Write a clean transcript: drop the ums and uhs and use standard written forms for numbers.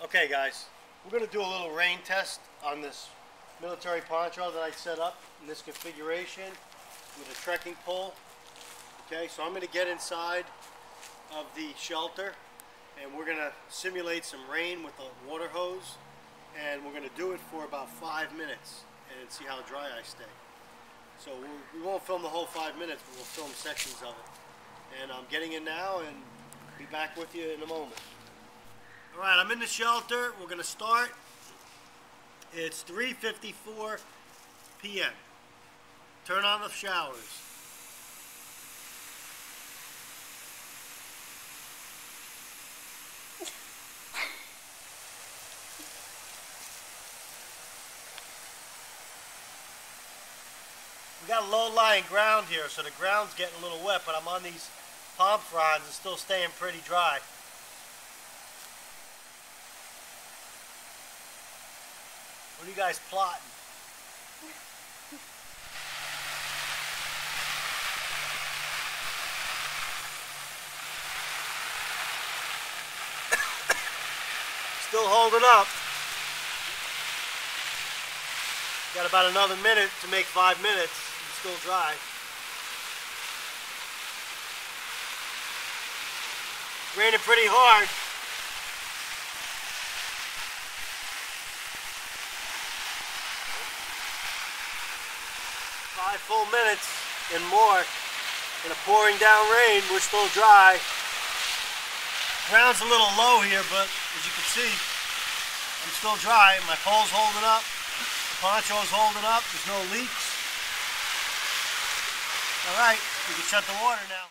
Okay guys, we're going to do a little rain test on this military poncho that I set up in this configuration with a trekking pole. Okay, so I'm going to get inside of the shelter and we're going to simulate some rain with a water hose, and we're going to do it for about 5 minutes and see how dry I stay. So we won't film the whole 5 minutes, but we'll film sections of it. And I'm getting in now and be back with you in a moment. Alright, I'm in the shelter. We're going to start. It's 3:54 p.m. Turn on the showers. We got low-lying ground here, so the ground's getting a little wet, but I'm on these palm fronds and still staying pretty dry. What are you guys plotting? Still holding up. Got about another minute to make 5 minutes. It's still dry. Raining pretty hard. 5 full minutes and more in a pouring down rain. We're still dry. Ground's a little low here, but as you can see, I'm still dry. My pole's holding up. The poncho's holding up. There's no leaks. All right, we can shut the water now.